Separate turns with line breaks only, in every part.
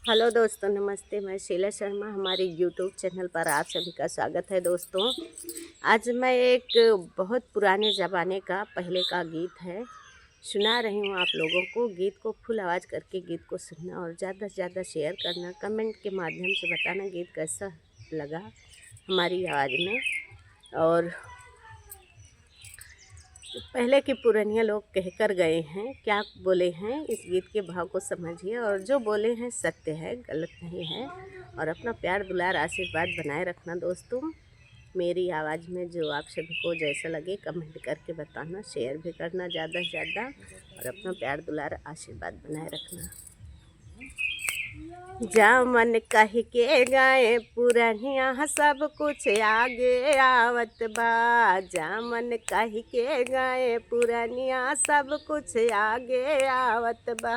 Hello दोस्तों, नमस्ते। मैं शीला शर्मा, हमारे यूट्यूब चैनल पर आप सभी का स्वागत है। दोस्तों, आज मैं एक बहुत पुराने ज़माने का पहले का गीत है सुना रही हूँ आप लोगों को। गीत को फुल आवाज़ करके गीत को सुनना और ज़्यादा से ज़्यादा शेयर करना, कमेंट के माध्यम से बताना गीत कैसा लगा हमारी आवाज़ में। और पहले के पुरनिया लोग कहकर गए हैं, क्या बोले हैं, इस गीत के भाव को समझिए। और जो बोले हैं सत्य है, गलत नहीं है। और अपना प्यार दुलार आशीर्वाद बनाए रखना दोस्तों। मेरी आवाज़ में जो आप सभी को जैसा लगे कमेंट करके बताना, शेयर भी करना ज़्यादा से ज़्यादा, और अपना प्यार दुलार आशीर्वाद बनाए रखना। जामन कह के गाए पुरनिया सब कुछ आगे आवत बा। जामन कह के गाए पुरनिया सब कुछ आगे आवत बा।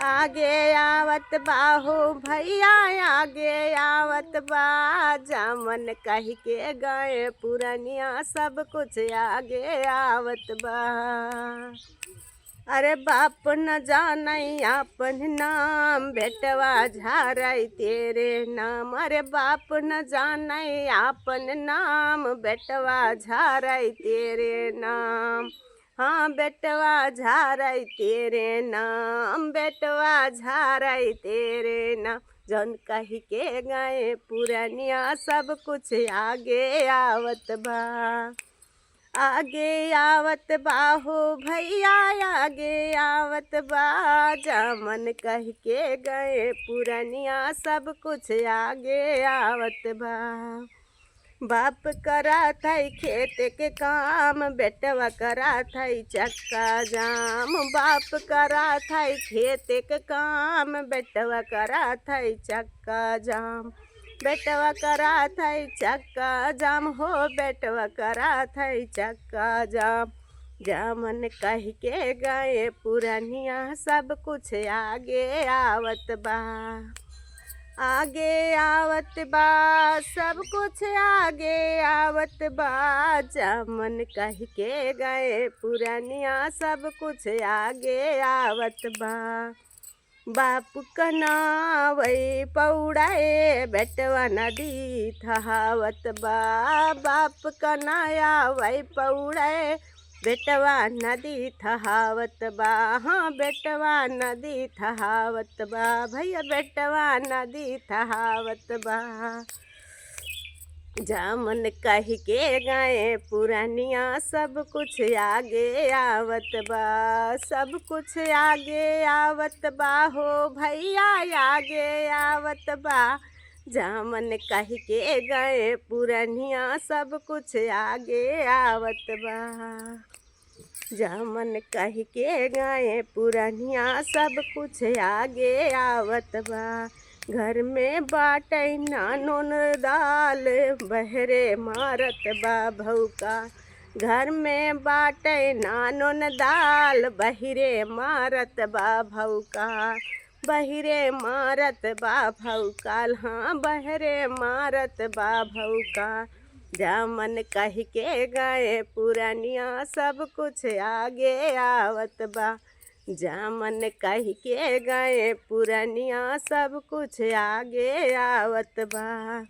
आगे आवत बा हो भैया, आगे आवत बा। जामन कह के गाए पुरनिया सब कुछ आगे आवत बा। अरे बाप न जानै आपन नाम, बेटवा झारै तेरे नाम। अरे बाप न जानै आपन नाम, बेटवा झारै तेरे नाम। हाँ बेटवा झारै तेरे नाम, बेटवा झारै तेरे नाम। जौन कह के गए पुरनिया सब कुछ आगे आवत बा। आगे आवत बा हो भैया, आगे आवत बा। जामन कह के गए पुरनिया सब कुछ आगे आवत बा। बाप करा था खेत के काम, बेटवा करा था चक्का जाम। बाप करा था खेत के काम, बेटवा करा था चक्का जाम। बेटवा करा था चक्का जाम हो, बेटवा करा था चक्का जाम। जामन कह के गए पुरनिया सब कुछ आगे आवत बा। आगे आवत बा सब कुछ आगे आवत बा। जामन कह के गए पुरनिया सब कुछ आगे आवत बा। बाप कनावै पौड़े, बेटवा नदी थहावत बा। बाप कनाया वै पौड़े, बेटवा नदी थहावत बा। हाँ बेटवा नदी थहावत बा भैया, बेटवा नदी थहावत बा। जामन कह के गए पुरनिया सब कुछ आगे आवत बा। सब कुछ आगे आवत बा हो भैया, आगे आवत बा। जामन कह के गए पुरनिया सब कुछ आगे आवत बा। जामन कह के गए पुरनिया सब कुछ आगे आवत बा। घर में बाटै नानोन दाल, बहरे मारत बा भौका। घर में बाटै नानोन दाल, बहिरे मारत बा भौका। बहिरे मारत बा भौकाल, हाँ बहरे मारत बा भौका। जामन कह के गए पुरनिया सब कुछ आगे आवत बा। जामन कह के गए पुरनिया सब कुछ आगे आवत बा।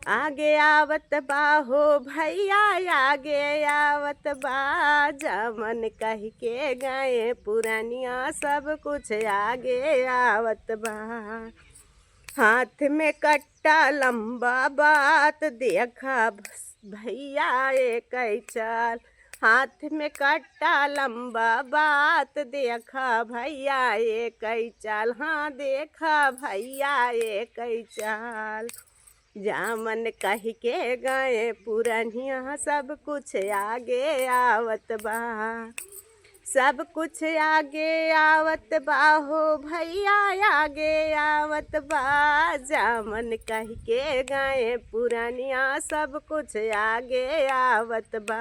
आगे आवत बा हो भैया, आगे आवत बा। जामन कह के गए पुरनिया सब कुछ आगे आवत बा। हाथ में कट्टा लंबा बात, देखा भैया एक चाल। हाथ में कट्टा लंबा बात, देखा भैया एक चाल। हाँ देखा भैया एक चाल। जामन कह के गए पुरनिया सब कुछ आगे आवत बा। सब कुछ आगे आवत बा हो भैया, आगे आवत बा। जामन कह के गए पुरनिया सब कुछ आगे आवत बा।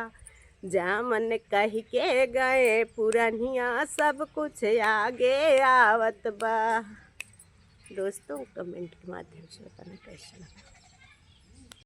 जामन कह के गए पुरनिया सब कुछ आगे आवत बा। दोस्तों, कमेंट के माध्यम से बताना कैसा लगा।